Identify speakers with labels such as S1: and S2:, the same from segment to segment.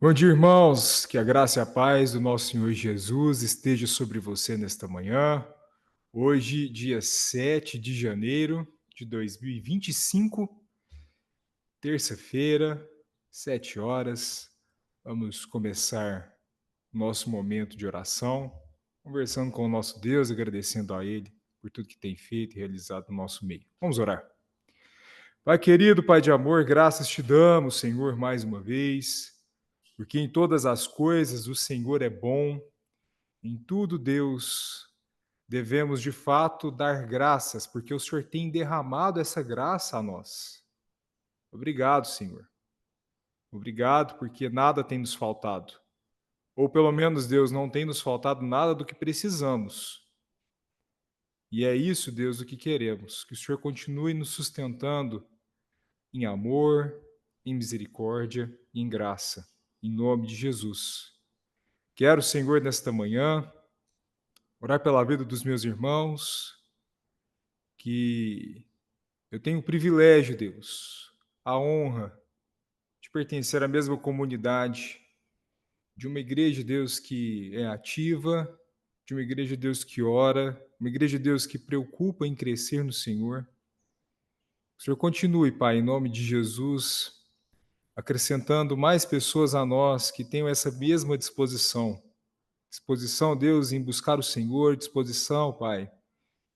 S1: Bom dia, irmãos. Que a graça e a paz do nosso Senhor Jesus esteja sobre você nesta manhã. Hoje, dia 7 de janeiro de 2025, terça-feira, 7 horas. Vamos começar nosso momento de oração, conversando com o nosso Deus, agradecendo a Ele por tudo que tem feito e realizado no nosso meio. Vamos orar. Pai querido, Pai de amor, graças te damos, Senhor, mais uma vez, porque em todas as coisas o Senhor é bom. Em tudo, Deus, devemos de fato dar graças, porque o Senhor tem derramado essa graça a nós. Obrigado, Senhor. Obrigado, porque nada tem nos faltado. Ou pelo menos, Deus, não tem nos faltado nada do que precisamos. E é isso, Deus, o que queremos, que o Senhor continue nos sustentando em amor, em misericórdia e em graça. Em nome de Jesus. Quero, Senhor, nesta manhã, orar pela vida dos meus irmãos, que eu tenho o privilégio, Deus, a honra de pertencer à mesma comunidade, de uma igreja, Deus, que é ativa, de uma igreja, Deus, que ora, uma igreja, Deus, que preocupa em crescer no Senhor. O Senhor continue, Pai, em nome de Jesus, acrescentando mais pessoas a nós que tenham essa mesma disposição. Disposição, Deus, em buscar o Senhor, disposição, Pai,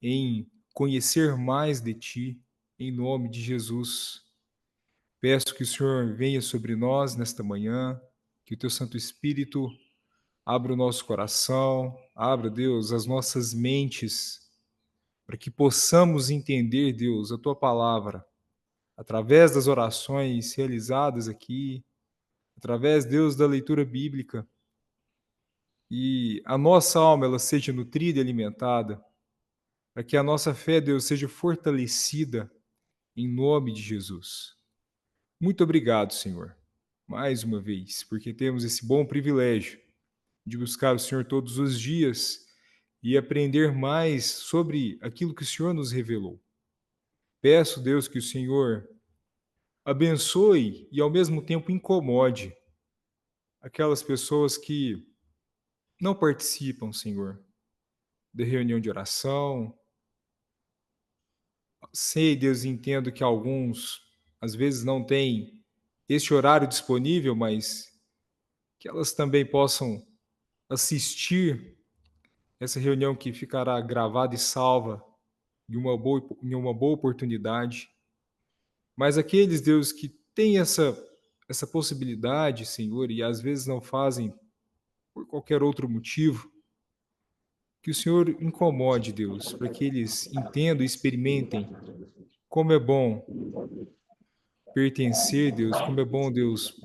S1: em conhecer mais de Ti, em nome de Jesus. Peço que o Senhor venha sobre nós nesta manhã, que o Teu Santo Espírito abra o nosso coração, abra, Deus, as nossas mentes, para que possamos entender, Deus, a Tua palavra, através das orações realizadas aqui, através, Deus, da leitura bíblica, e a nossa alma ela seja nutrida e alimentada, para que a nossa fé, Deus, seja fortalecida em nome de Jesus. Muito obrigado, Senhor, mais uma vez, porque temos esse bom privilégio de buscar o Senhor todos os dias e aprender mais sobre aquilo que o Senhor nos revelou. Peço, Deus, que o Senhor abençoe e ao mesmo tempo incomode aquelas pessoas que não participam, Senhor, da reunião de oração. Sei, Deus, entendo que alguns às vezes não têm este horário disponível, mas que elas também possam assistir essa reunião que ficará gravada e salva em uma boa oportunidade. Mas aqueles, Deus, que têm essa possibilidade, Senhor, e às vezes não fazem por qualquer outro motivo, que o Senhor incomode, Deus, para que eles entendam e experimentem como é bom pertencer, Deus, como é bom, Deus,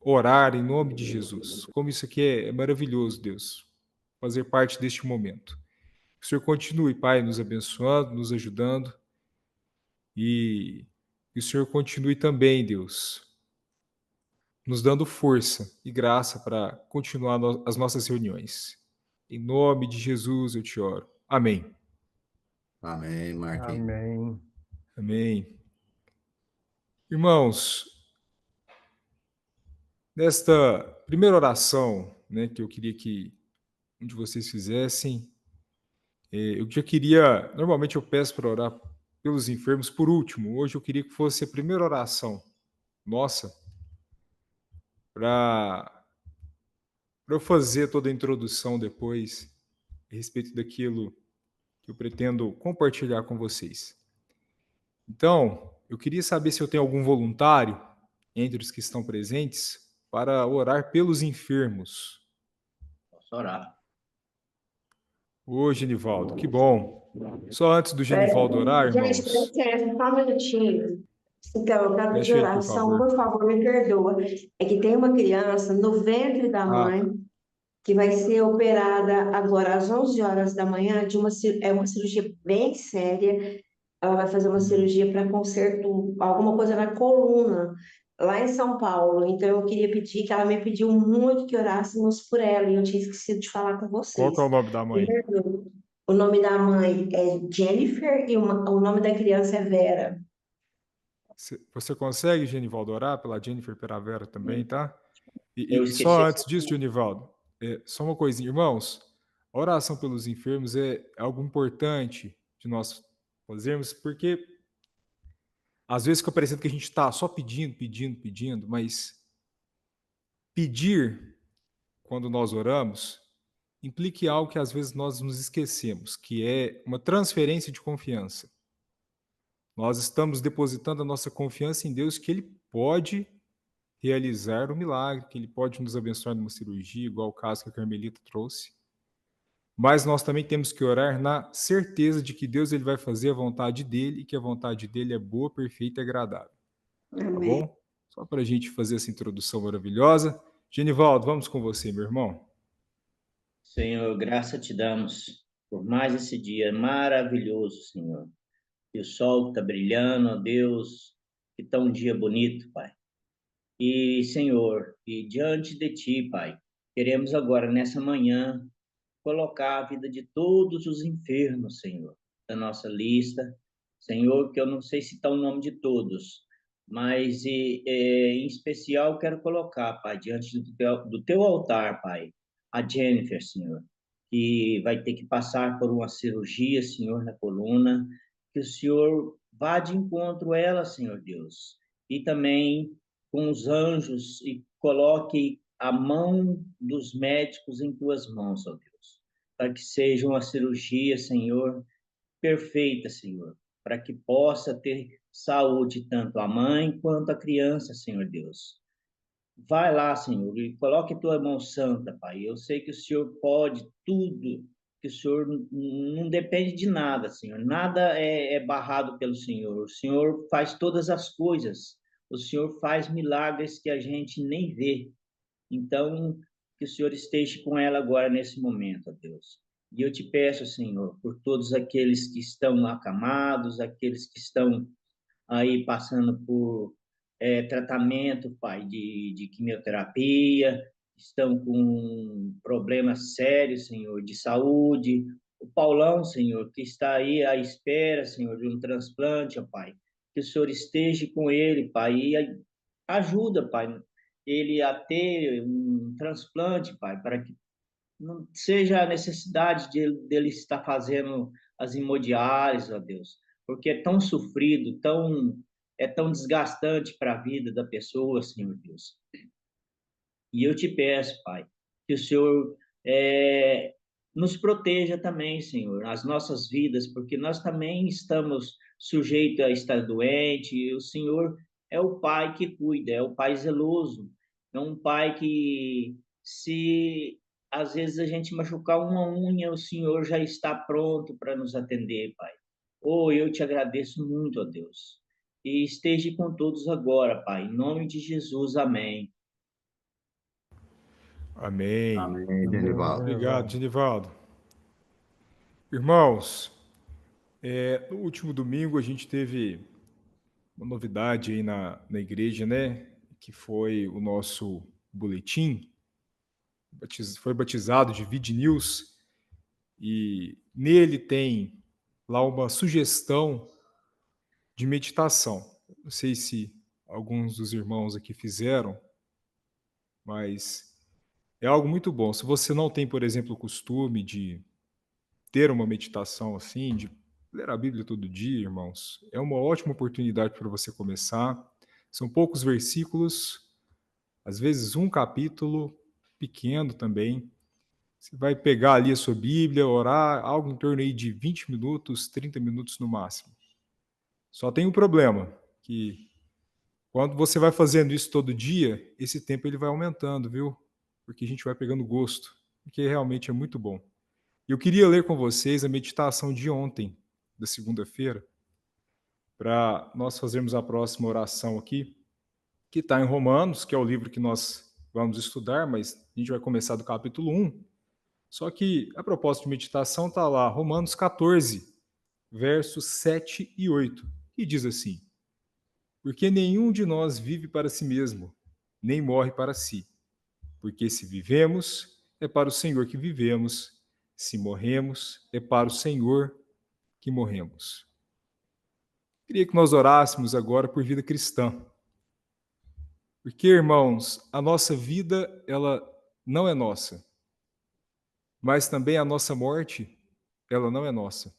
S1: orar em nome de Jesus. Como isso aqui é maravilhoso, Deus, fazer parte deste momento. Que o Senhor continue, Pai, nos abençoando, nos ajudando e que o Senhor continue também, Deus, nos dando força e graça para continuar as nossas reuniões. Em nome de Jesus eu te oro. Amém.
S2: Amém, Marquinhos.
S3: Amém.
S1: Amém. Irmãos, nesta primeira oração, né, que eu queria que um de vocês fizessem, eu já queria, normalmente eu peço para orar pelos enfermos por último. Hoje eu queria que fosse a primeira oração nossa para eu fazer toda a introdução depois a respeito daquilo que eu pretendo compartilhar com vocês. Então, eu queria saber se eu tenho algum voluntário entre os que estão presentes para orar pelos enfermos.
S2: Posso orar.
S1: Ô, Genivaldo, que bom. Só antes do Genivaldo orar,
S4: Gente, dá
S1: irmãos,
S4: licença, só um minutinho. Então, eu quero pedir
S1: feche aí, por
S4: oração,
S1: favor.
S4: por favor, me perdoa. É que tem uma criança no ventre da
S1: Ah,
S4: mãe que vai ser operada agora às 11 horas da manhã de é uma cirurgia bem séria. Ela vai fazer uma cirurgia para conserto, alguma coisa na coluna, lá em São Paulo. Então, eu queria pedir, que ela me pediu muito que orássemos por ela, e eu tinha esquecido de falar com
S1: qual que
S4: vocês.
S1: é o nome da
S4: Me
S1: mãe?
S4: perdoa. O nome da mãe é Jennifer e o nome da criança é Vera.
S1: Você consegue, Genivaldo, orar pela Jennifer Peravera também, tá?
S2: Eu
S1: E
S2: esqueci
S1: só
S2: essa.
S1: antes disso, Genivaldo, só uma coisinha. Irmãos, a oração pelos enfermos é algo importante de nós fazermos, porque às vezes fica parecendo que a gente está só pedindo, pedindo, pedindo, mas pedir, quando nós oramos, implica algo que às vezes nós nos esquecemos, que é uma transferência de confiança. Nós estamos depositando a nossa confiança em Deus, que Ele pode realizar o milagre, que Ele pode nos abençoar numa cirurgia, igual o caso que a Carmelita trouxe. Mas nós também temos que orar na certeza de que Deus ele vai fazer a vontade dEle e que a vontade dEle é boa, perfeita e agradável. Tá
S4: Amém.
S1: bom? Só para a gente fazer essa introdução maravilhosa. Genivaldo, vamos com você, meu irmão.
S2: Senhor, graça te damos por mais esse dia maravilhoso, Senhor. E o sol está brilhando, ó Deus, que tá um dia bonito, Pai. E, Senhor, e diante de Ti, Pai, queremos agora, nessa manhã, colocar a vida de todos os enfermos, Senhor, da nossa lista. Senhor, que eu não sei se está o nome de todos, mas em especial quero colocar, Pai, diante do teu altar, Pai, a Jennifer, Senhor, que vai ter que passar por uma cirurgia, Senhor, na coluna, que o Senhor vá de encontro a ela, Senhor Deus, e também com os anjos e coloque a mão dos médicos em tuas mãos, ó Deus, para que seja uma cirurgia, Senhor, perfeita, Senhor, para que possa ter saúde tanto a mãe quanto a criança, Senhor Deus. Vai lá, Senhor, e coloque tua mão santa, Pai. Eu sei que o Senhor pode tudo, que o Senhor não depende de nada, Senhor. Nada é barrado pelo Senhor. O Senhor faz todas as coisas. O Senhor faz milagres que a gente nem vê. Então, que o Senhor esteja com ela agora nesse momento, ó Deus. E eu te peço, Senhor, por todos aqueles que estão acamados, aqueles que estão aí passando por tratamento, Pai, de quimioterapia, estão com problemas sérios, Senhor, de saúde. O Paulão, Senhor, que está aí à espera, Senhor, de um transplante, ó Pai. Que o Senhor esteja com ele, Pai, e ajuda, Pai, ele a ter um transplante, Pai, para que não seja a necessidade dele estar fazendo as hemodiálises, ó Deus, porque é tão sofrido, é tão desgastante para a vida da pessoa, Senhor Deus. E eu te peço, Pai, que o Senhor nos proteja também, Senhor, as nossas vidas, porque nós também estamos sujeitos a estar doente, e o Senhor é o Pai que cuida, é o Pai zeloso, é um Pai que, se às vezes a gente machucar uma unha, o Senhor já está pronto para nos atender, Pai. Oh, eu te agradeço muito, ó Deus. E esteja com todos agora, Pai, em nome de Jesus, amém.
S1: Amém.
S2: Amém, Genivaldo.
S1: Obrigado, Genivaldo. Irmãos, no último domingo a gente teve uma novidade aí na igreja, né? Que foi o nosso boletim. Foi batizado de Vid News. E nele tem lá uma sugestão de meditação. Não sei se alguns dos irmãos aqui fizeram, mas é algo muito bom. Se você não tem, por exemplo, o costume de ter uma meditação assim, de ler a Bíblia todo dia, irmãos, é uma ótima oportunidade para você começar. São poucos versículos, às vezes um capítulo pequeno também. Você vai pegar ali a sua Bíblia, orar, algo em torno aí de 20 minutos, 30 minutos no máximo. Só tem um problema, que quando você vai fazendo isso todo dia, esse tempo ele vai aumentando, viu? Porque a gente vai pegando gosto, porque realmente é muito bom. Eu queria ler com vocês a meditação de ontem, da segunda-feira, para nós fazermos a próxima oração aqui, que está em Romanos, que é o livro que nós vamos estudar, mas a gente vai começar do capítulo 1. Só que a proposta de meditação está lá, Romanos 14, versos 7 e 8, que diz assim: Porque nenhum de nós vive para si mesmo, nem morre para si. Porque se vivemos, é para o Senhor que vivemos, se morremos, é para o Senhor que morremos. Queria que nós orássemos agora por vida cristã. Porque, irmãos, a nossa vida, ela não é nossa, mas também a nossa morte, ela não é nossa.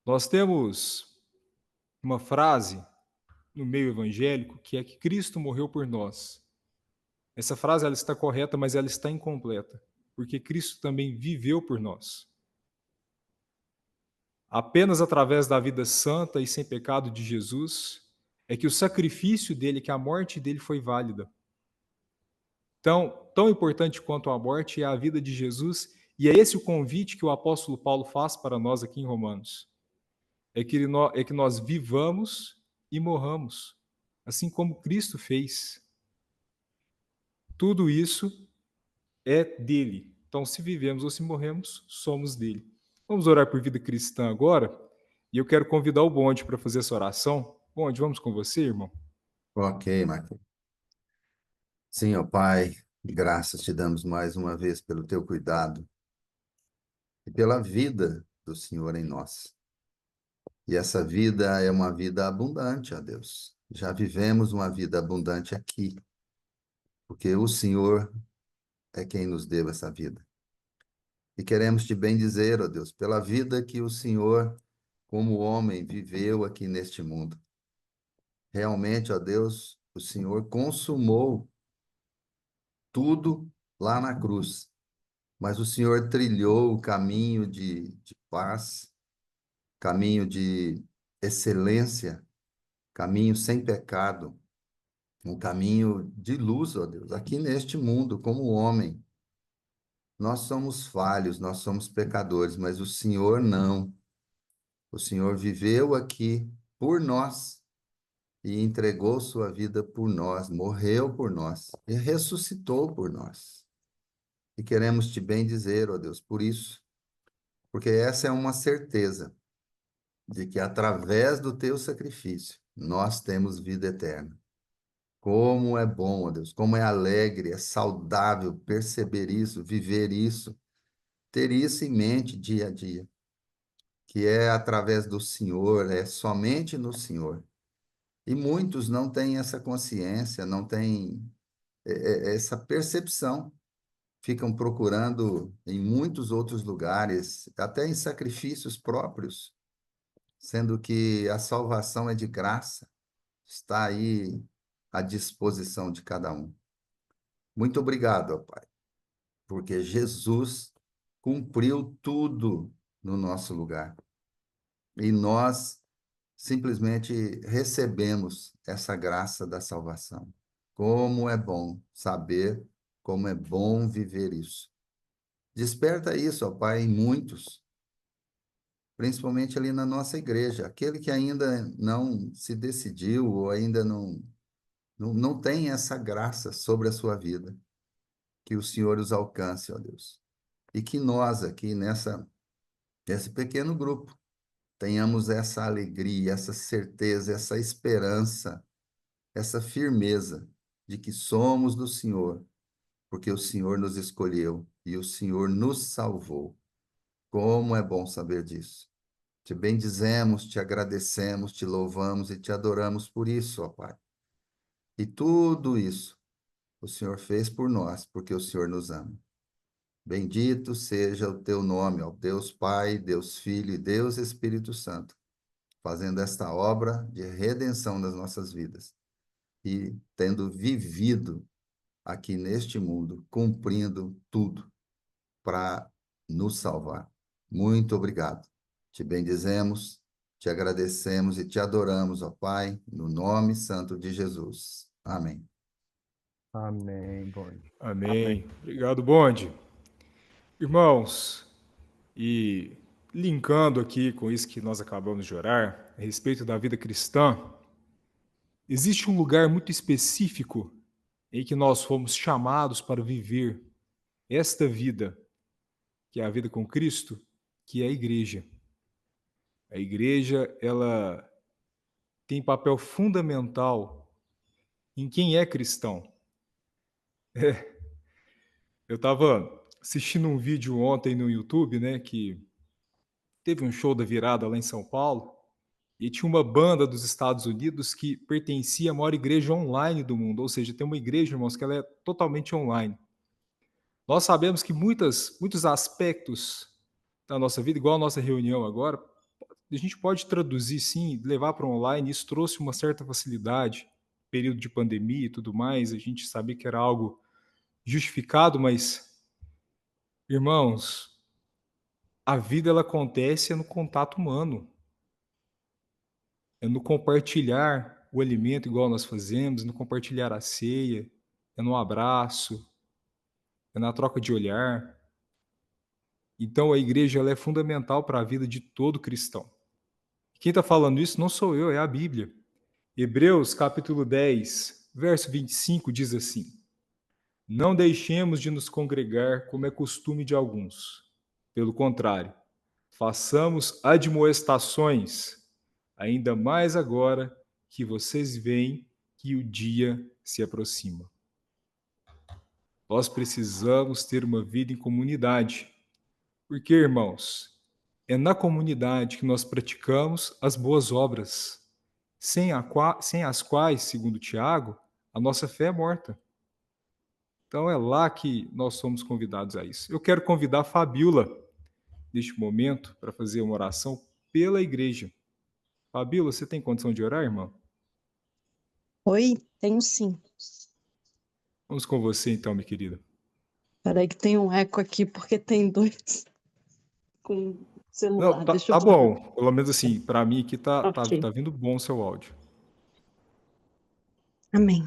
S1: Nós temos uma frase no meio evangélico que é que Cristo morreu por nós. Essa frase ela está correta, mas ela está incompleta, porque Cristo também viveu por nós. Apenas através da vida santa e sem pecado de Jesus é que o sacrifício dele, que a morte dele foi válida. Então, tão importante quanto a morte é a vida de Jesus, e é esse o convite que o apóstolo Paulo faz para nós aqui em Romanos. É que nós vivamos e morramos, assim como Cristo fez. Tudo isso é dele. Então, se vivemos ou se morremos, somos dele. Vamos orar por vida cristã agora, e eu quero convidar o Bonde para fazer essa oração. Bonde, vamos com você, irmão?
S3: Ok, Marco. Sim, ó Pai, graças te damos mais uma vez pelo teu cuidado e pela vida do Senhor em nós. E essa vida é uma vida abundante, ó Deus. Já vivemos uma vida abundante aqui, porque o Senhor é quem nos deu essa vida. E queremos te bendizer, ó Deus, pela vida que o Senhor, como homem, viveu aqui neste mundo. Realmente, ó Deus, o Senhor consumou tudo lá na cruz. Mas o Senhor trilhou o caminho de paz, caminho de excelência, caminho sem pecado, um caminho de luz, ó Deus, aqui neste mundo, como homem. Nós somos falhos, nós somos pecadores, mas o Senhor não. O Senhor viveu aqui por nós e entregou sua vida por nós, morreu por nós e ressuscitou por nós. E queremos te bendizer, ó Deus, por isso, porque essa é uma certeza de que através do teu sacrifício nós temos vida eterna. Como é bom, ó Deus, como é alegre, é saudável perceber isso, viver isso, ter isso em mente dia a dia, que é através do Senhor, é somente no Senhor. E muitos não têm essa consciência, não têm essa percepção, ficam procurando em muitos outros lugares, até em sacrifícios próprios, sendo que a salvação é de graça, está aí à disposição de cada um. Muito obrigado, ó Pai, porque Jesus cumpriu tudo no nosso lugar. E nós simplesmente recebemos essa graça da salvação. Como é bom saber, como é bom viver isso. Desperta isso, ó Pai, em muitos, principalmente ali na nossa igreja, aquele que ainda não se decidiu ou ainda não tem essa graça sobre a sua vida. Que o Senhor os alcance, ó Deus. E que nós aqui nesse pequeno grupo tenhamos essa alegria, essa certeza, essa esperança, essa firmeza de que somos do Senhor, porque o Senhor nos escolheu e o Senhor nos salvou. Como é bom saber disso. Te bendizemos, te agradecemos, te louvamos e te adoramos por isso, ó Pai. E tudo isso o Senhor fez por nós, porque o Senhor nos ama. Bendito seja o teu nome, ó Deus Pai, Deus Filho e Deus Espírito Santo, fazendo esta obra de redenção das nossas vidas e tendo vivido aqui neste mundo, cumprindo tudo para nos salvar. Muito obrigado. Te bendizemos, te agradecemos e te adoramos, ó Pai, no nome santo de Jesus. Amém.
S5: Amém, Bonde.
S1: Amém. Obrigado, Bonde. Irmãos, e linkando aqui com isso que nós acabamos de orar, a respeito da vida cristã, existe um lugar muito específico em que nós fomos chamados para viver esta vida, que é a vida com Cristo, que é a igreja. A igreja, ela tem papel fundamental em quem é cristão. Eu estava assistindo um vídeo ontem no YouTube, né, que teve um show da virada lá em São Paulo, E tinha uma banda dos Estados Unidos que pertencia à maior igreja online do mundo, ou seja, tem uma igreja, irmãos, que ela é totalmente online. Nós sabemos que muitos aspectos da nossa vida, igual a nossa reunião agora, a gente pode traduzir sim, levar para online. Isso trouxe uma certa facilidade, período de pandemia e tudo mais, a gente sabia que era algo justificado, mas, irmãos, a vida ela acontece no contato humano, é no compartilhar o alimento igual nós fazemos, no compartilhar a ceia, é no abraço, é na troca de olhar. Então a igreja ela é fundamental para a vida de todo cristão. Quem está falando isso não sou eu, é a Bíblia. Hebreus capítulo 10, verso 25 diz assim: Não deixemos de nos congregar como é costume de alguns. Pelo contrário, façamos admoestações, ainda mais agora que vocês veem que o dia se aproxima. Nós precisamos ter uma vida em comunidade. Porque, irmãos, é na comunidade que nós praticamos as boas obras, sem as quais, segundo Tiago, a nossa fé é morta. Então é lá que nós somos convidados a isso. Eu quero convidar a Fabíola, neste momento, para fazer uma oração pela igreja. Fabíola, você tem condição de orar, irmã?
S6: Oi, tenho sim.
S1: Vamos com você então, minha querida.
S6: Peraí que tem um eco aqui, porque tem dois com
S1: Não,
S6: celular.
S1: tá,
S6: Deixa eu
S1: tá
S6: tirar.
S1: bom. Pelo menos assim, para mim aqui
S6: Ok,
S1: tá vindo bom o seu áudio.
S6: amém.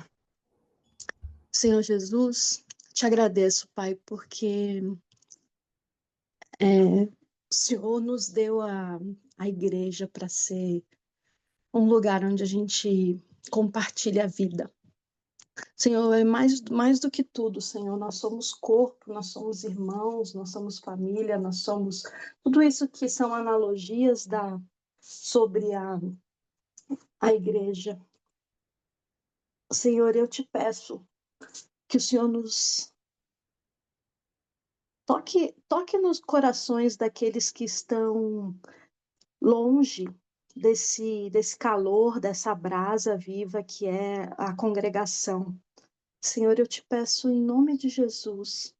S6: Senhor Jesus, te agradeço, Pai, porque o Senhor nos deu a igreja para ser um lugar onde a gente compartilha a vida. Senhor, é mais do que tudo, Senhor, nós somos corpo, nós somos irmãos, nós somos família, nós somos tudo isso que são analogias sobre a igreja. Senhor, eu te peço que o Senhor nos toque nos corações daqueles que estão longe desse calor, dessa brasa viva que é a congregação. Senhor, eu te peço em nome de Jesus.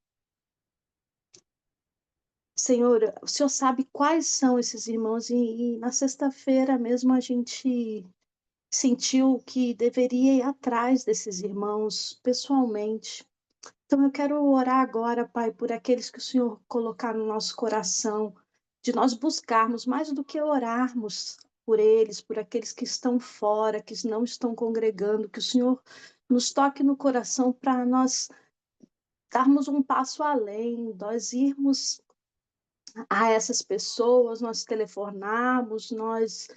S6: Senhor, o Senhor sabe quais são esses irmãos e na sexta-feira mesmo a gente sentiu que deveria ir atrás desses irmãos pessoalmente. Então eu quero orar agora, Pai, por aqueles que o Senhor colocar no nosso coração, de nós buscarmos mais do que orarmos por eles, por aqueles que estão fora, que não estão congregando, que o Senhor nos toque no coração para nós darmos um passo além, nós irmos a essas pessoas, nós telefonarmos, nós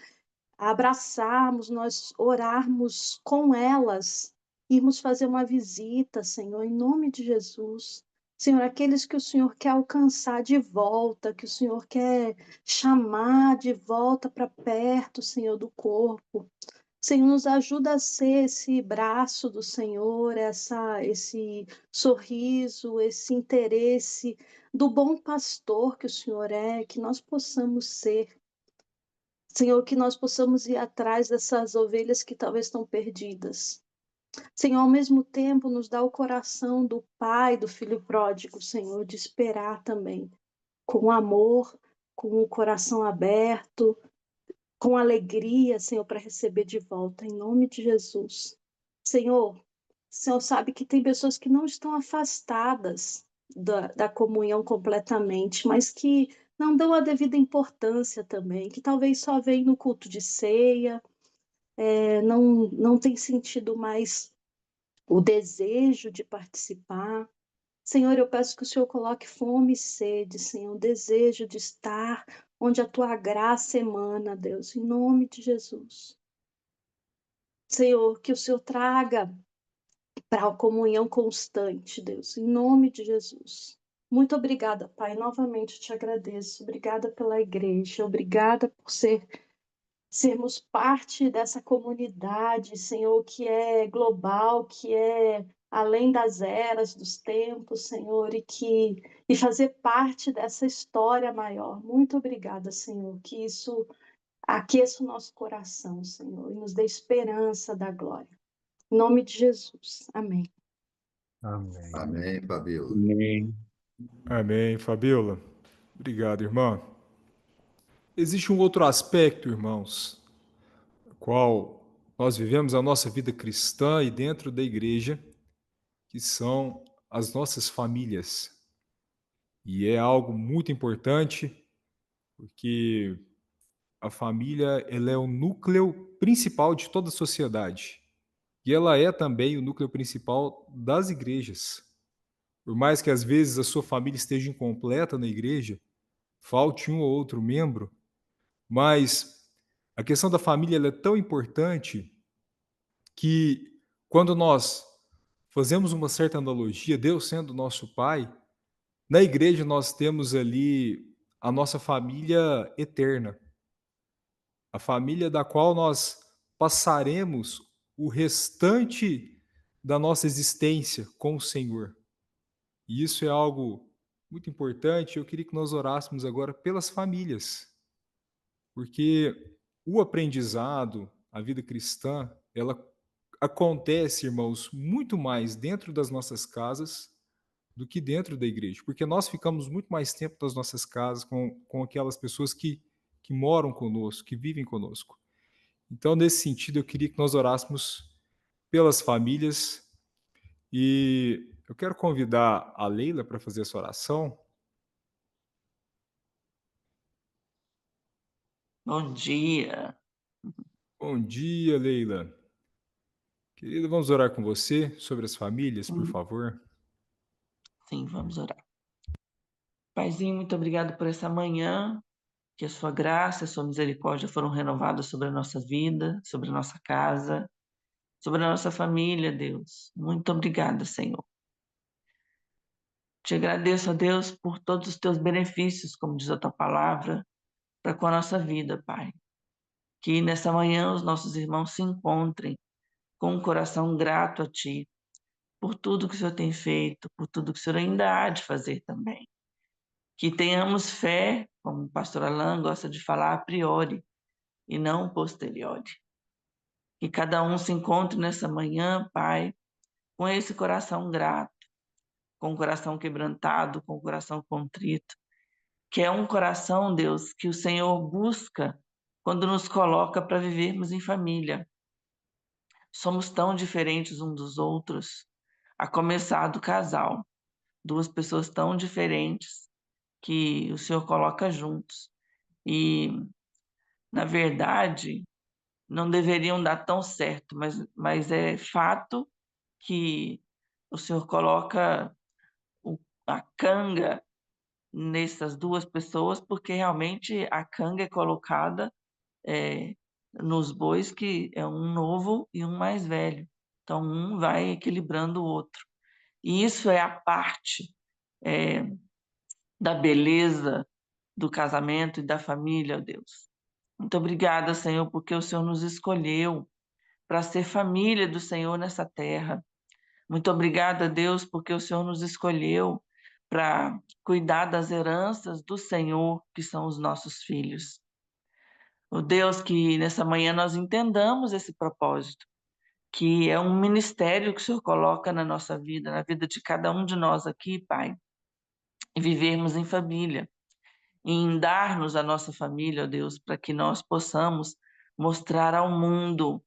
S6: abraçarmos, nós orarmos com elas, irmos fazer uma visita, Senhor, em nome de Jesus. Senhor, aqueles que o Senhor quer alcançar de volta, que o Senhor quer chamar de volta para perto, Senhor, do corpo. Senhor, nos ajuda a ser esse braço do Senhor, esse sorriso, esse interesse do bom pastor que o Senhor é, que nós possamos ser. Senhor, que nós possamos ir atrás dessas ovelhas que talvez estão perdidas. Senhor, ao mesmo tempo, nos dá o coração do pai, do filho pródigo, Senhor, de esperar também, com amor, com o coração aberto, com alegria, Senhor, para receber de volta, em nome de Jesus. Senhor, o Senhor sabe que tem pessoas que não estão afastadas da comunhão completamente, mas que não dão a devida importância também, que talvez só vêm no culto de ceia, não tem sentido mais o desejo de participar. Senhor, eu peço que o Senhor coloque fome e sede, Senhor, o desejo de estar onde a tua graça emana, Deus, em nome de Jesus. Senhor, que o Senhor traga para a comunhão constante, Deus, em nome de Jesus. Muito obrigada, Pai. Novamente eu te agradeço. Obrigada pela igreja, obrigada por sermos parte dessa comunidade, Senhor, que é global, que é além das eras, dos tempos, Senhor, e fazer parte dessa história maior. Muito obrigada, Senhor, que isso Aqueça o nosso coração, Senhor, e nos dê esperança da glória. Em nome de Jesus. Amém.
S5: Amém.
S3: Amém, Fabiola.
S2: Amém.
S1: Amém, Fabiola. Obrigado, irmã. Existe um outro aspecto, irmãos, no qual nós vivemos a nossa vida cristã e dentro da igreja, que são as nossas famílias. E é algo muito importante, porque a família ela é o núcleo principal de toda a sociedade. E ela é também o núcleo principal das igrejas. Por mais que às vezes a sua família esteja incompleta na igreja, falte um ou outro membro, mas a questão da família ela é tão importante que quando nós fazemos uma certa analogia, Deus sendo nosso pai, na igreja nós temos ali a nossa família eterna, a família da qual nós passaremos o restante da nossa existência com o Senhor. E isso é algo muito importante. Eu queria que nós orássemos agora pelas famílias, porque o aprendizado, a vida cristã, ela acontece, irmãos, muito mais dentro das nossas casas do que dentro da igreja, porque nós ficamos muito mais tempo nas nossas casas com aquelas pessoas que moram conosco, que vivem conosco. Então, nesse sentido, eu queria que nós orássemos pelas famílias e eu quero convidar a Leila para fazer essa oração.
S7: Bom dia.
S1: Bom dia, Leila. Querida, vamos orar com você sobre as famílias, por favor.
S7: Sim, vamos orar. Paizinho, muito obrigado por essa manhã, que a sua graça, a sua misericórdia foram renovadas sobre a nossa vida, sobre a nossa casa, sobre a nossa família, Deus. Muito obrigada, Senhor. Te agradeço, a Deus, por todos os teus benefícios, como diz a tua palavra, para com a nossa vida, Pai. Que nessa manhã os nossos irmãos se encontrem com um coração grato a Ti, por tudo que o Senhor tem feito, por tudo que o Senhor ainda há de fazer também. Que tenhamos fé, como o pastor Alain gosta de falar, a priori e não posteriori. Que cada um se encontre nessa manhã, Pai, com esse coração grato, com o coração quebrantado, com o coração contrito, que é um coração, Deus, que o Senhor busca quando nos coloca para vivermos em família. Somos tão diferentes uns dos outros, a começar do casal, duas pessoas tão diferentes que o Senhor coloca juntos. E, na verdade, não deveriam dar tão certo, mas é fato que o Senhor coloca a canga nessas duas pessoas, porque realmente a canga é colocada é, nos bois, que é um novo e um mais velho. Então, um vai equilibrando o outro. E isso é a parte é, da beleza do casamento e da família, ó Deus. Muito obrigada, Senhor, porque o Senhor nos escolheu para ser família do Senhor nessa terra. Muito obrigada, Deus, porque o Senhor nos escolheu para cuidar das heranças do Senhor, que são os nossos filhos. O Deus, que nessa manhã nós entendamos esse propósito, que é um ministério que o Senhor coloca na nossa vida, na vida de cada um de nós aqui, Pai, e vivermos em família, em dar-nos a nossa família, ó Deus, para que nós possamos mostrar ao mundo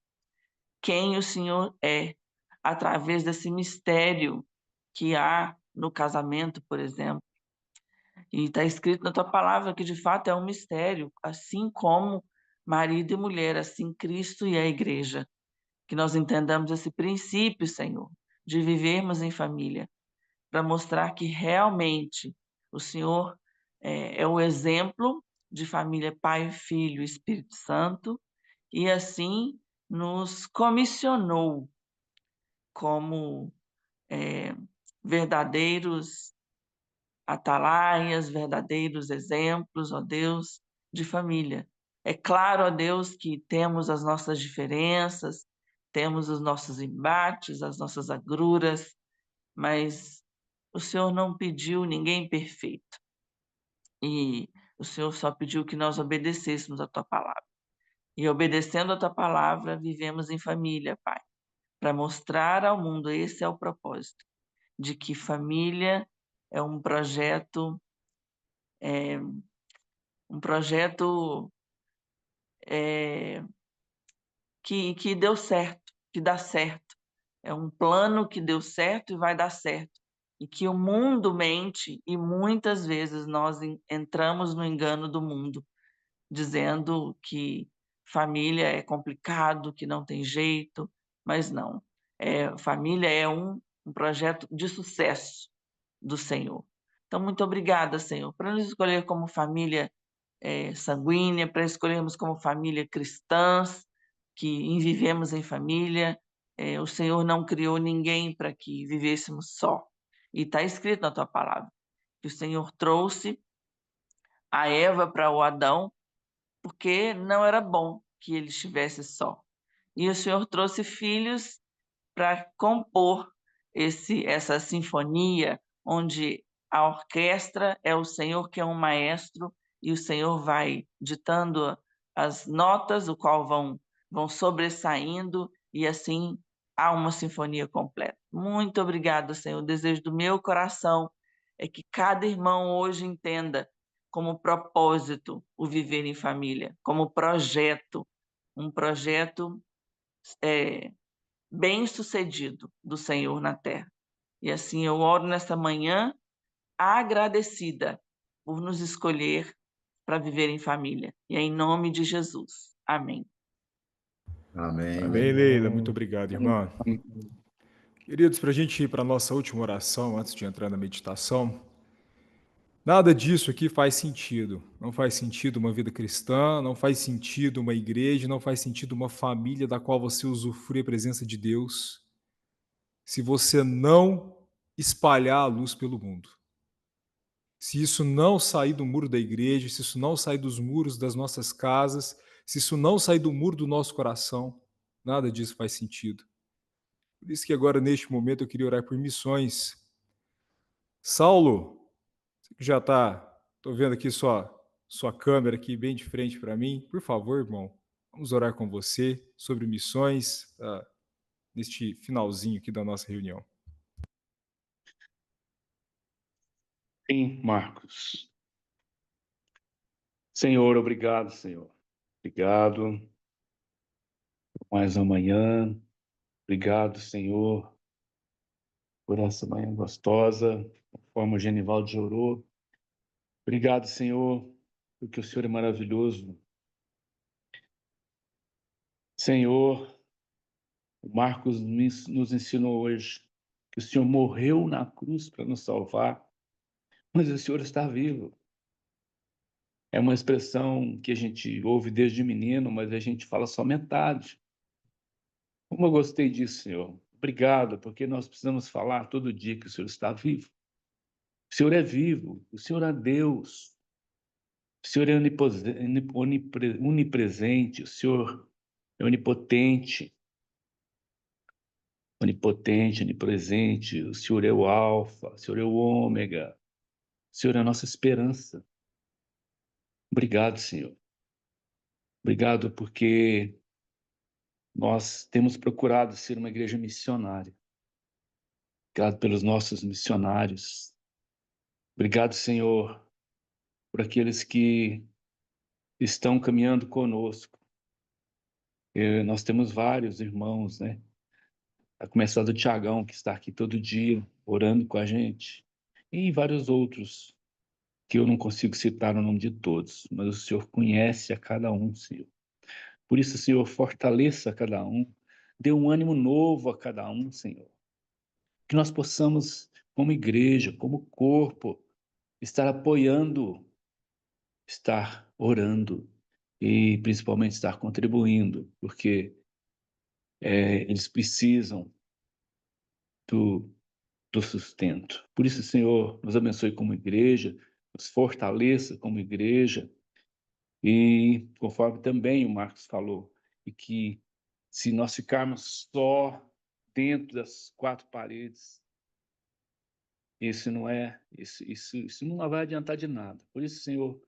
S7: quem o Senhor é, através desse mistério que há no casamento, por exemplo. E está escrito na tua palavra que de fato é um mistério, assim como marido e mulher, assim Cristo e a igreja. Que nós entendamos esse princípio, Senhor, de vivermos em família, para mostrar que realmente o Senhor é o exemplo de família Pai, Filho e Espírito Santo, e assim nos comissionou como verdadeiros atalaias, verdadeiros exemplos, ó Deus, de família. É claro, ó Deus, que temos as nossas diferenças, temos os nossos embates, as nossas agruras, mas o Senhor não pediu ninguém perfeito. E o Senhor só pediu que nós obedecêssemos a tua palavra. e obedecendo a tua palavra, vivemos em família, Pai, para mostrar ao mundo, esse é o propósito, de que família é é, um projeto é, que deu certo, que dá certo. É um plano que deu certo e vai dar certo. E que o mundo mente e muitas vezes nós entramos no engano do mundo, dizendo que família é complicado, que não tem jeito, mas não. Família é um projeto de sucesso do Senhor. Então, muito obrigada, Senhor, por nos escolher como família sanguínea, para escolhermos como família cristãs, que vivemos em família. O Senhor não criou ninguém para que vivêssemos só. E está escrito na tua palavra que o Senhor trouxe a Eva para o Adão porque não era bom que ele estivesse só. E o Senhor trouxe filhos para compor essa sinfonia, onde a orquestra é o Senhor que é um maestro e o Senhor vai ditando as notas, o qual vão sobressaindo e assim há uma sinfonia completa. Muito obrigada, Senhor. O desejo do meu coração é que cada irmão hoje entenda como propósito o viver em família, como projeto, um projeto bem-sucedido do Senhor na terra. E assim eu oro nesta manhã agradecida por nos escolher para viver em família. E é em nome de Jesus. Amém.
S3: Amém.
S1: Amém, Leila. Muito
S5: Amém.
S1: obrigado, irmã. Queridos, para a gente ir para a nossa última oração, antes de entrar na meditação, nada disso aqui faz sentido. Não faz sentido uma vida cristã, não faz sentido uma igreja, não faz sentido uma família da qual você usufrui a presença de Deus, se você não espalhar a luz pelo mundo. Se isso não sair do muro da igreja, se isso não sair dos muros das nossas casas, se isso não sair do muro do nosso coração, nada disso faz sentido. Por isso que agora, neste momento, eu queria orar por missões. Saulo, você que já está, estou vendo aqui sua câmera aqui bem de frente para mim. Por favor, irmão, vamos orar com você sobre missões neste finalzinho aqui da nossa reunião.
S8: Sim, Marcos. Senhor, obrigado, Senhor. Obrigado por mais uma manhã. Obrigado, Senhor, por essa manhã gostosa, conforme o Genivaldo já orou. Obrigado, Senhor, porque o Senhor é maravilhoso. Senhor, o Marcos nos ensinou hoje que o Senhor morreu na cruz para nos salvar, mas o Senhor está vivo. É uma expressão que a gente ouve desde menino, mas a gente fala só metade. Como eu gostei disso, Senhor. Obrigado, porque nós precisamos falar todo dia que o Senhor está vivo. O Senhor é vivo, o Senhor é Deus, o Senhor é onipresente, o Senhor é onipotente, onipresente, o Senhor é o Alfa, o Senhor é o Ômega, o Senhor é a nossa esperança. Obrigado, Senhor. Obrigado porque nós temos procurado ser uma igreja missionária. Obrigado pelos nossos missionários. Obrigado, Senhor, por aqueles que estão caminhando conosco. Nós temos vários irmãos, né? A começar do Tiagão, que está aqui todo dia, orando com a gente, e vários outros, que eu não consigo citar o nome de todos, mas o Senhor conhece a cada um, Senhor. Por isso, Senhor, fortaleça a cada um, dê um ânimo novo a cada um, Senhor. Que nós possamos, como igreja, como corpo, estar apoiando, estar orando e principalmente estar contribuindo, porque eles precisam do, do sustento. Por isso, Senhor, nos abençoe como igreja, nos fortaleça como igreja e, conforme também o Marcos falou, e que se nós ficarmos só dentro das quatro paredes, isso não vai adiantar de nada. Por isso, Senhor,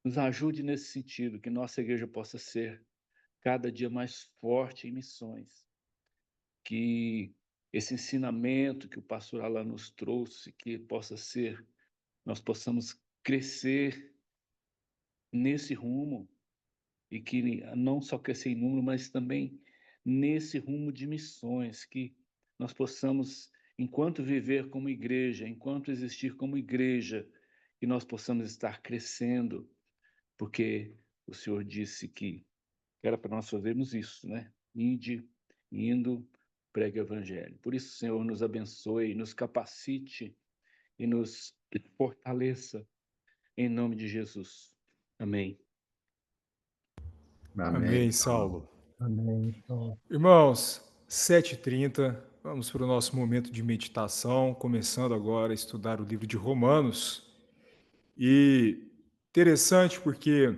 S8: nos ajude nesse sentido, que nossa igreja possa ser cada dia mais forte em missões. Que esse ensinamento que o pastor Alan nos trouxe, que possa ser, nós possamos crescer nesse rumo, e que não só crescer em número, mas também nesse rumo de missões, que nós possamos, enquanto viver como igreja, enquanto existir como igreja, que nós possamos estar crescendo, porque o Senhor disse que era para nós fazermos isso, né? Indo, pregue o evangelho. Por isso, Senhor, nos abençoe, nos capacite e nos fortaleça, em nome de Jesus. Amém.
S1: Amém, Saulo.
S5: Amém. Então,
S1: Irmãos, 7h30, vamos para o nosso momento de meditação, começando agora a estudar o livro de Romanos. E interessante porque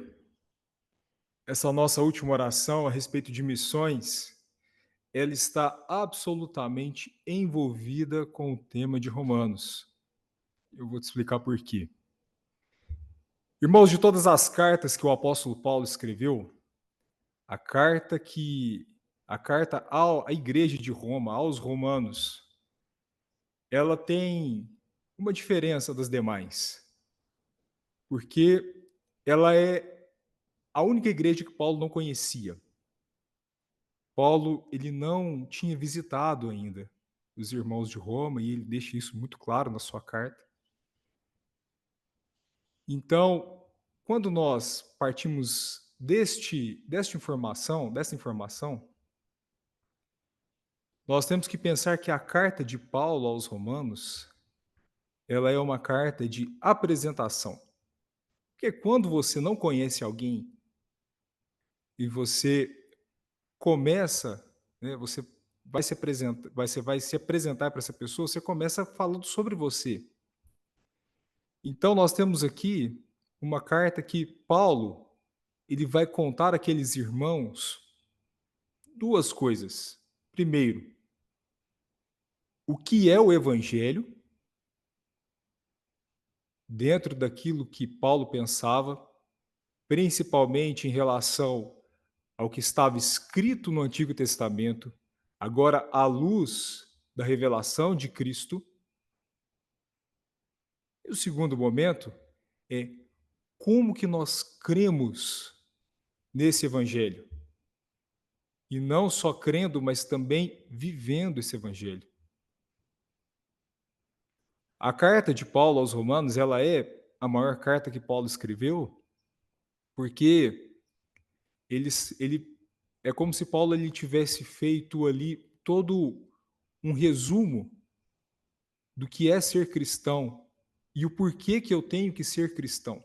S1: essa nossa última oração a respeito de missões, ela está absolutamente envolvida com o tema de Romanos. Eu vou te explicar por quê. Irmãos, de todas as cartas que o apóstolo Paulo escreveu, a carta à igreja de Roma, aos romanos, ela tem uma diferença das demais, porque ela é a única igreja que Paulo não conhecia. Paulo, ele não tinha visitado ainda os irmãos de Roma, e ele deixa isso muito claro na sua carta. Então, quando nós partimos desta informação, nós temos que pensar que a carta de Paulo aos Romanos, ela é uma carta de apresentação. Porque quando você não conhece alguém e você começa, né, você vai se apresentar para essa pessoa, você começa falando sobre você. Então nós temos aqui uma carta que Paulo, ele vai contar àqueles irmãos duas coisas. Primeiro, o que é o evangelho, dentro daquilo que Paulo pensava, principalmente em relação ao que estava escrito no Antigo Testamento, agora à luz da revelação de Cristo. E o segundo momento é como que nós cremos nesse evangelho. E não só crendo, mas também vivendo esse evangelho. A carta de Paulo aos Romanos, ela é a maior carta que Paulo escreveu, porque ele é como se Paulo ele tivesse feito ali todo um resumo do que é ser cristão e o porquê que eu tenho que ser cristão.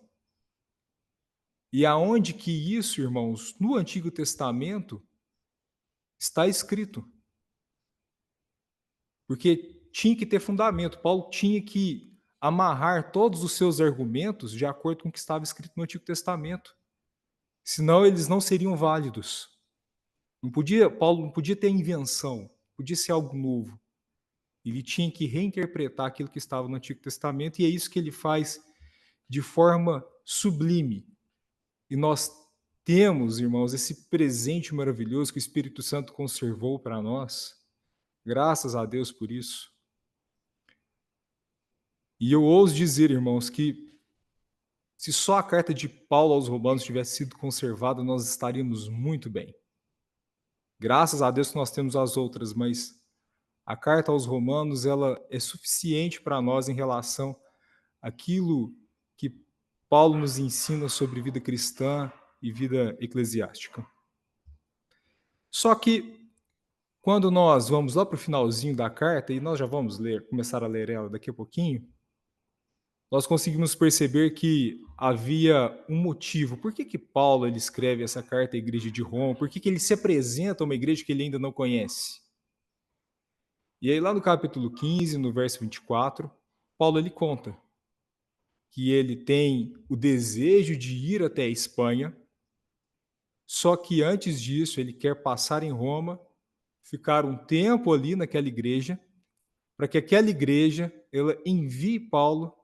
S1: E aonde que isso, irmãos, no Antigo Testamento está escrito. Porque tinha que ter fundamento. Paulo tinha que amarrar todos os seus argumentos de acordo com o que estava escrito no Antigo Testamento. Senão eles não seriam válidos. Paulo não podia ter invenção, podia ser algo novo. Ele tinha que reinterpretar aquilo que estava no Antigo Testamento, e é isso que ele faz de forma sublime. E nós temos, irmãos, esse presente maravilhoso que o Espírito Santo conservou para nós. Graças a Deus por isso. E eu ouso dizer, irmãos, que se só a carta de Paulo aos Romanos tivesse sido conservada, nós estaríamos muito bem. Graças a Deus que nós temos as outras, mas a carta aos Romanos, ela é suficiente para nós em relação àquilo que Paulo nos ensina sobre vida cristã e vida eclesiástica. Só que quando nós vamos lá para o finalzinho da carta, e nós já vamos começar a ler ela daqui a pouquinho, nós conseguimos perceber que havia um motivo. Por que Paulo ele escreve essa carta à igreja de Roma? Por que ele se apresenta a uma igreja que ele ainda não conhece? E aí lá no capítulo 15, no verso 24, Paulo ele conta que ele tem o desejo de ir até a Espanha, só que antes disso ele quer passar em Roma, ficar um tempo ali naquela igreja, para que aquela igreja ela envie Paulo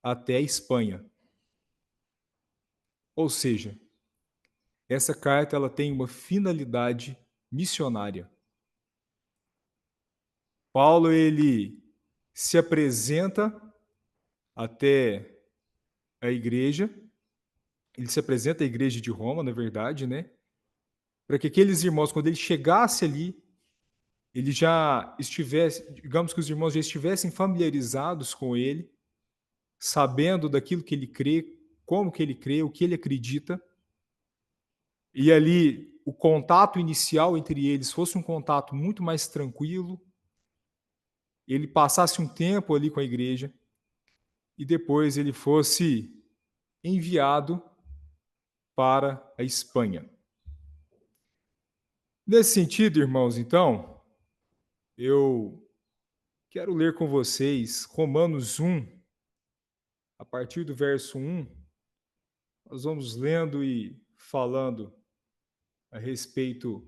S1: até a Espanha. Ou seja, essa carta ela tem uma finalidade missionária. Paulo ele se apresenta até a igreja, ele se apresenta à igreja de Roma, na verdade, né? Para que aqueles irmãos, quando ele chegasse ali, ele já estivesse, digamos que os irmãos já estivessem familiarizados com ele, sabendo daquilo que ele crê, como que ele crê, o que ele acredita, e ali o contato inicial entre eles fosse um contato muito mais tranquilo, ele passasse um tempo ali com a igreja e depois ele fosse enviado para a Espanha. Nesse sentido, irmãos, então, eu quero ler com vocês Romanos 1, a partir do verso 1, nós vamos lendo e falando a respeito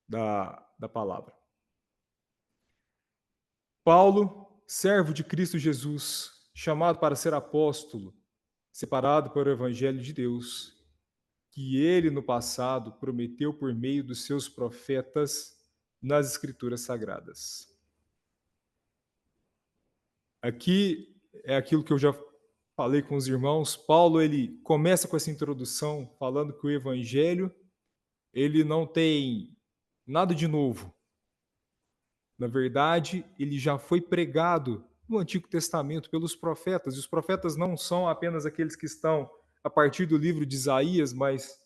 S1: da palavra. Paulo, servo de Cristo Jesus, chamado para ser apóstolo, separado para o evangelho de Deus, que ele no passado prometeu por meio dos seus profetas nas escrituras sagradas. Aqui é aquilo que eu já falei com os irmãos. Paulo ele começa com essa introdução falando que o evangelho ele não tem nada de novo. Na verdade, ele já foi pregado no Antigo Testamento pelos profetas. E os profetas não são apenas aqueles que estão a partir do livro de Isaías, mas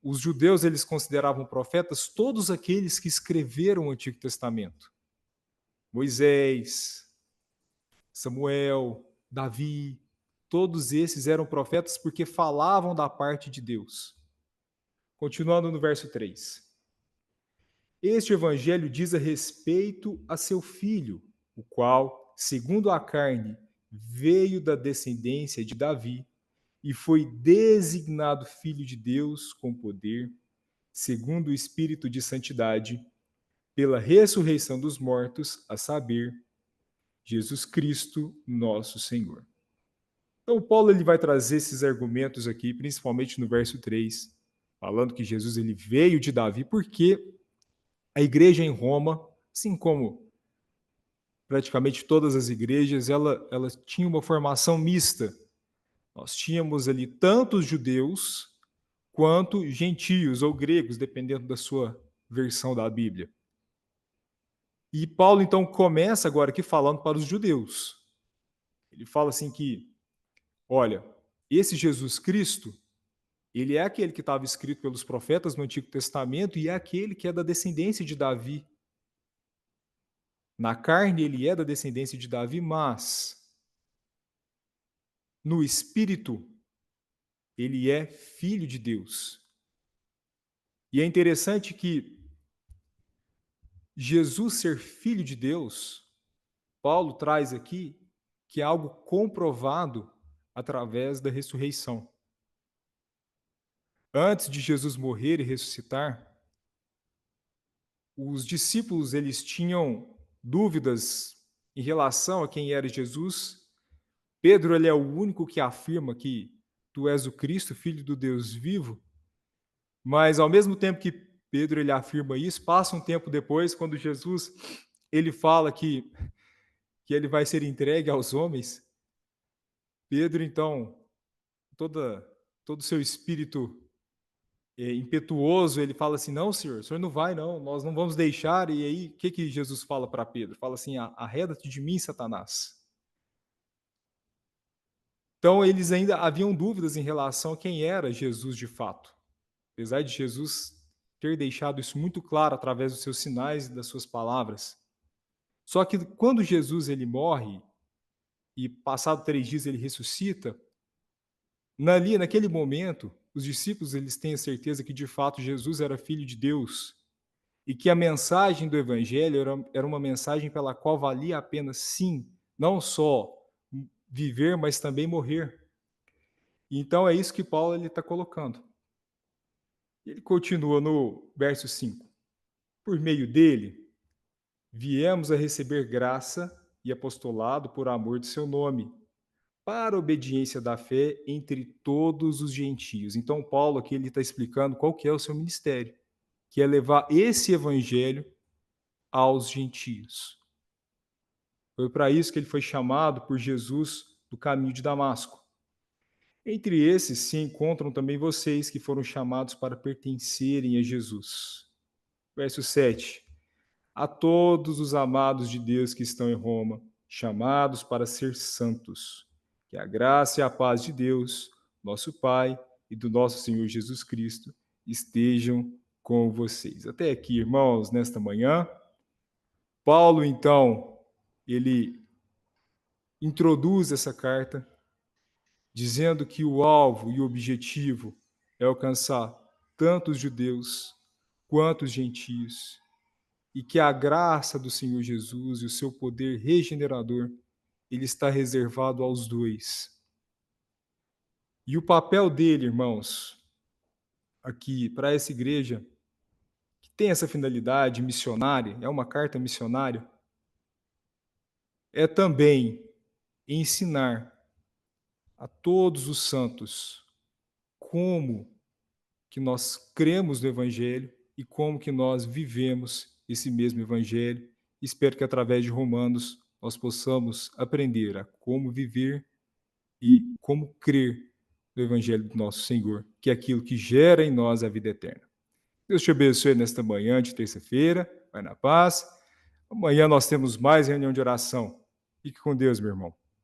S1: os judeus eles consideravam profetas todos aqueles que escreveram o Antigo Testamento. Moisés, Samuel, Davi, todos esses eram profetas porque falavam da parte de Deus. Continuando no verso 3. Este evangelho diz a respeito a seu filho, o qual, segundo a carne, veio da descendência de Davi e foi designado filho de Deus com poder, segundo o Espírito de santidade, pela ressurreição dos mortos, a saber, Jesus Cristo, nosso Senhor. Então, Paulo ele vai trazer esses argumentos aqui, principalmente no verso 3, falando que Jesus ele veio de Davi, porque a igreja em Roma, assim como praticamente todas as igrejas, ela tinha uma formação mista. Nós tínhamos ali tanto os judeus quanto gentios ou gregos, dependendo da sua versão da Bíblia. E Paulo, então, começa agora aqui falando para os judeus. Ele fala assim que, olha, esse Jesus Cristo, ele é aquele que estava escrito pelos profetas no Antigo Testamento e é aquele que é da descendência de Davi. Na carne ele é da descendência de Davi, mas no espírito ele é filho de Deus. E é interessante que Jesus ser filho de Deus, Paulo traz aqui que é algo comprovado através da ressurreição. Antes de Jesus morrer e ressuscitar, os discípulos eles tinham dúvidas em relação a quem era Jesus. Pedro ele é o único que afirma que tu és o Cristo, filho do Deus vivo, mas ao mesmo tempo que Pedro ele afirma isso, passa um tempo depois, quando Jesus ele fala que ele vai ser entregue aos homens, Pedro então, todo o seu espírito impetuoso, ele fala assim, não, senhor, o senhor não vai não, nós não vamos deixar. E aí, o que Jesus fala para Pedro? Fala assim, arreda-te de mim, Satanás. Então, eles ainda haviam dúvidas em relação a quem era Jesus de fato. Apesar de Jesus ter deixado isso muito claro através dos seus sinais e das suas palavras. Só que quando Jesus ele morre, e passado 3 dias ele ressuscita, naquele momento, os discípulos eles têm a certeza que de fato Jesus era filho de Deus e que a mensagem do evangelho era uma mensagem pela qual valia a pena, sim, não só viver, mas também morrer. Então é isso que Paulo está colocando. Ele continua no verso 5. Por meio dele, viemos a receber graça e apostolado por amor de seu nome, para a obediência da fé entre todos os gentios. Então, Paulo aqui ele está explicando qual que é o seu ministério, que é levar esse evangelho aos gentios. Foi para isso que ele foi chamado por Jesus do caminho de Damasco. Entre esses se encontram também vocês que foram chamados para pertencerem a Jesus. Verso 7. A todos os amados de Deus que estão em Roma, chamados para ser santos, que a graça e a paz de Deus, nosso Pai e do nosso Senhor Jesus Cristo estejam com vocês. Até aqui, irmãos, nesta manhã. Paulo, então, ele introduz essa carta dizendo que o alvo e o objetivo é alcançar tanto os judeus quanto os gentios, e que a graça do Senhor Jesus e o seu poder regenerador, ele está reservado aos dois. E o papel dele, irmãos, aqui para essa igreja, que tem essa finalidade missionária, é uma carta missionária, é também ensinar a todos os santos como que nós cremos no Evangelho e como que nós vivemos esse mesmo Evangelho. Espero que através de Romanos nós possamos aprender a como viver e como crer no Evangelho do nosso Senhor, que é aquilo que gera em nós a vida eterna. Deus te abençoe nesta manhã de terça-feira, vai na paz. Amanhã nós temos mais reunião de oração. Fique com Deus, meu irmão.